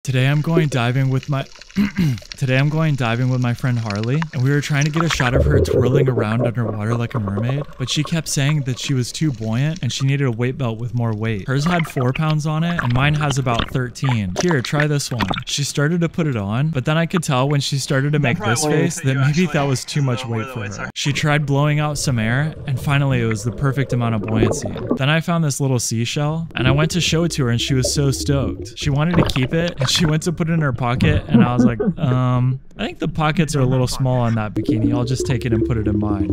Today I'm going diving with my friend Harley, and we were trying to get a shot of her twirling around underwater like a mermaid, but she kept saying that she was too buoyant and she needed a weight belt with more weight. Hers had 4 pounds on it and mine has about 13. Here, try this one. She started to put it on, but then I could tell when she started to make this face that maybe that was too much weight for her. She tried blowing out some air, and finally it was the perfect amount of buoyancy. Then I found this little seashell, and I went to show it to her and she was so stoked. She wanted to keep it, and she went to put it in her pocket, and I was like, I think the pockets are a little small on that bikini. I'll just take it and put it in mine.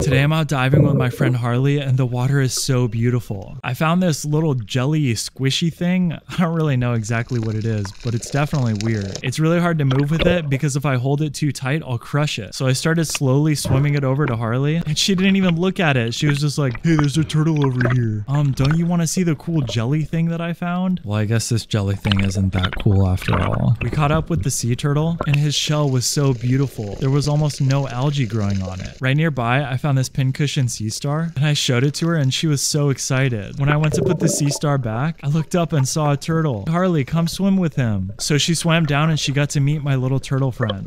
Today I'm out diving with my friend Harley and the water is so beautiful. I found this little jelly squishy thing. I don't really know exactly what it is, but it's definitely weird. It's really hard to move with it because if I hold it too tight, I'll crush it. So I started slowly swimming it over to Harley and she didn't even look at it. She was just like, hey, there's a turtle over here. Don't you want to see the cool jelly thing that I found? Well, I guess this jelly thing isn't that cool after all. We caught up with the sea turtle and his shell was so beautiful. There was almost no algae growing on it. Right nearby, I found this pincushion sea star and I showed it to her and she was so excited. When I went to put the sea star back, I looked up and saw a turtle. Harley, come swim with him. So she swam down and she got to meet my little turtle friend.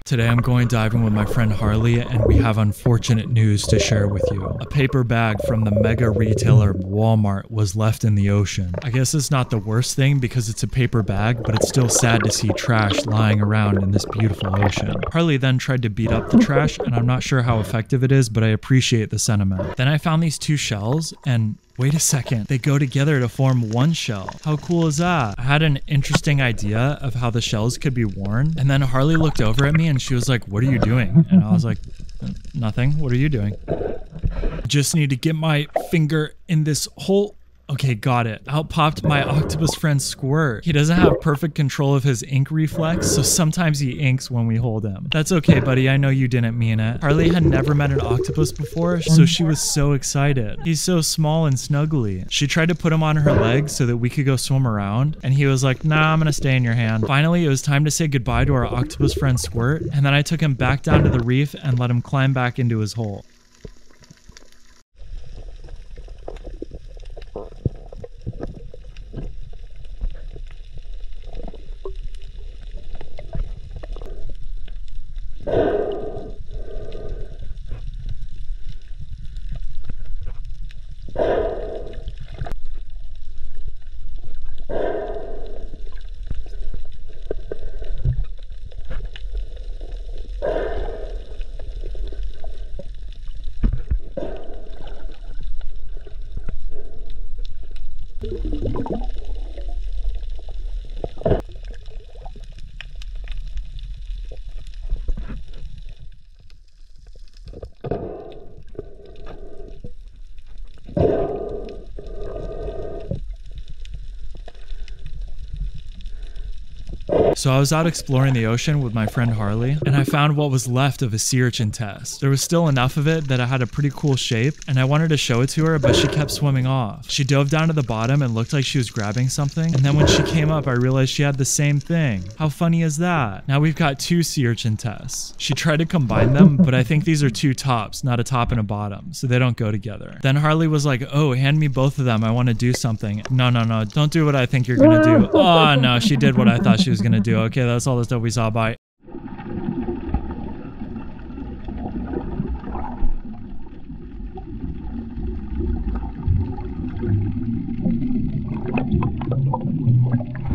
Today I'm going diving with my friend Harley and we have unfortunate news to share with you. A paper bag from the mega retailer Walmart was left in the ocean. I guess it's not the worst thing because it's a paper bag, but it's still sad to see trash lying around in this beautiful ocean. Harley then tried to beat up the trash and I'm not sure how effective it is, but I appreciate the sentiment. Then I found these 2 shells and wait a second, they go together to form one shell. How cool is that? I had an interesting idea of how the shells could be worn, and then Harley looked over at me and she was like, what are you doing? And I was like, nothing. What are you doing? I just need to get my finger in this hole. Okay, got it. Out popped my octopus friend Squirt. He doesn't have perfect control of his ink reflex, so sometimes he inks when we hold him. That's okay, buddy. I know you didn't mean it. Harley had never met an octopus before, so she was so excited. He's so small and snuggly. She tried to put him on her legs so that we could go swim around, and he was like, nah, I'm gonna stay in your hand. Finally, it was time to say goodbye to our octopus friend Squirt, and then I took him back down to the reef and let him climb back into his hole. So I was out exploring the ocean with my friend Harley, and I found what was left of a sea urchin test. There was still enough of it that it had a pretty cool shape, and I wanted to show it to her, but she kept swimming off. She dove down to the bottom and looked like she was grabbing something, and then when she came up, I realized she had the same thing. How funny is that? Now we've got 2 sea urchin tests. She tried to combine them, but I think these are 2 tops, not a top and a bottom, so they don't go together. Then Harley was like, oh, hand me both of them. I want to do something. No, don't do what I think you're gonna do. Oh no, she did what I thought she was gonna do. Okay, that's all the stuff we saw. Bye.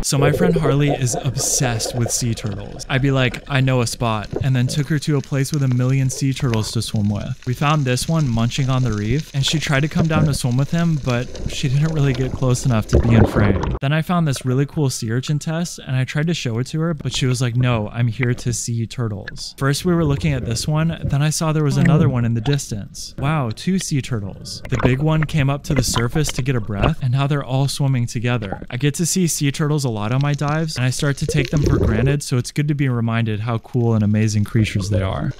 So my friend Harley is obsessed with sea turtles. I'd be like, I know a spot, and then took her to a place with 1,000,000 sea turtles to swim with. We found this one munching on the reef, and she tried to come down to swim with him, but she didn't really get close enough to be in frame. Then I found this really cool sea urchin test, and I tried to show it to her, but she was like, no, I'm here to see turtles. First we were looking at this one, then I saw there was another one in the distance. Wow, 2 sea turtles. The big one came up to the surface to get a breath, and now they're all swimming together. I get to see sea turtles a lot on my dives, and I start to take them for granted, so it's good to be reminded how cool and amazing creatures they are.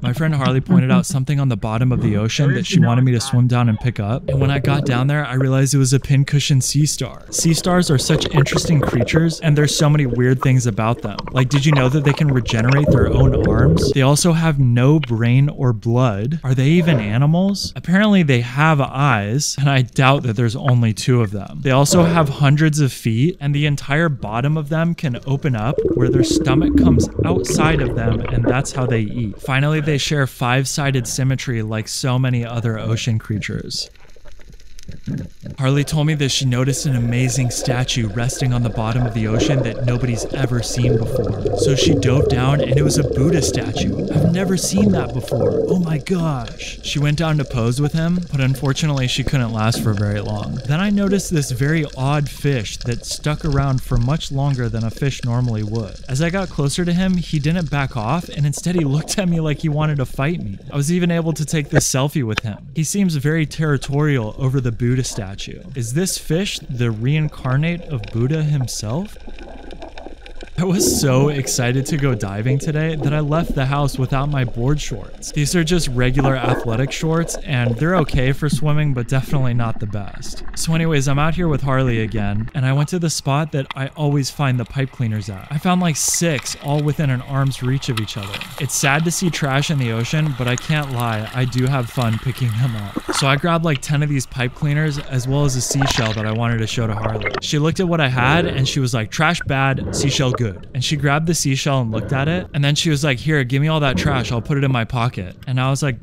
My friend Harley pointed out something on the bottom of the ocean that she wanted me to swim down and pick up. And when I got down there, I realized it was a pincushion sea star. Sea stars are such interesting creatures, and there's so many weird things about them. Like, did you know that they can regenerate their own arms? They also have no brain or blood. Are they even animals? Apparently they have eyes, and I doubt that there's only 2 of them. They also have hundreds of feet, and the entire bottom of them can open up where their stomach comes outside of them, and that's how they eat. Finally, they share 5-sided symmetry like so many other ocean creatures. Harley told me that she noticed an amazing statue resting on the bottom of the ocean that nobody's ever seen before. So she dove down and it was a Buddha statue. I've never seen that before. Oh my gosh. She went down to pose with him, but unfortunately she couldn't last for very long. Then I noticed this very odd fish that stuck around for much longer than a fish normally would. As I got closer to him, he didn't back off, and instead he looked at me like he wanted to fight me. I was even able to take this selfie with him. He seems very territorial over the Buddha statue. Is this fish the reincarnate of Buddha himself? I was so excited to go diving today that I left the house without my board shorts. These are just regular athletic shorts, and they're okay for swimming, but definitely not the best. So anyways, I'm out here with Harley again, and I went to the spot that I always find the pipe cleaners at. I found like 6, all within an arm's reach of each other. It's sad to see trash in the ocean, but I can't lie, I do have fun picking them up. So I grabbed like 10 of these pipe cleaners, as well as a seashell that I wanted to show to Harley. She looked at what I had, and she was like, trash bad, seashell good. And she grabbed the seashell and looked at it, and then she was like, here, give me all that trash, I'll put it in my pocket. And I was like,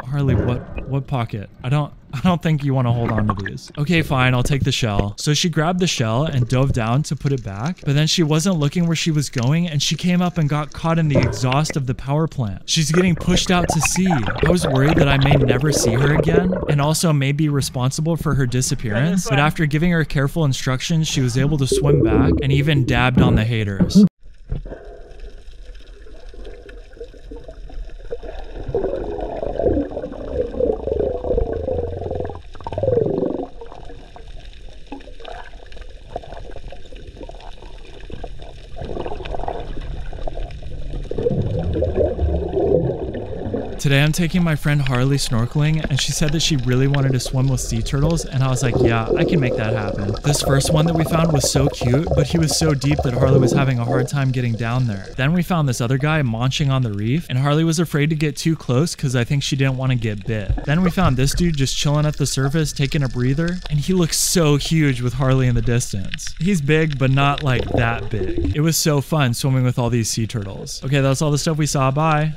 Harley, what pocket? I don't think you want to hold on to these. Okay, fine, I'll take the shell. So she grabbed the shell and dove down to put it back, but then she wasn't looking where she was going, and she came up and got caught in the exhaust of the power plant. She's getting pushed out to sea. I was worried that I may never see her again, and also may be responsible for her disappearance, but after giving her careful instructions, she was able to swim back and even dabbed on the haters. Today I'm taking my friend Harley snorkeling, and she said that she really wanted to swim with sea turtles, and I was like, yeah, I can make that happen. This first one that we found was so cute, but he was so deep that Harley was having a hard time getting down there. Then we found this other guy munching on the reef, and Harley was afraid to get too close because I think she didn't want to get bit. Then we found this dude just chilling at the surface, taking a breather, and he looks so huge with Harley in the distance. He's big, but not like that big. It was so fun swimming with all these sea turtles. Okay, that's all the stuff we saw. Bye.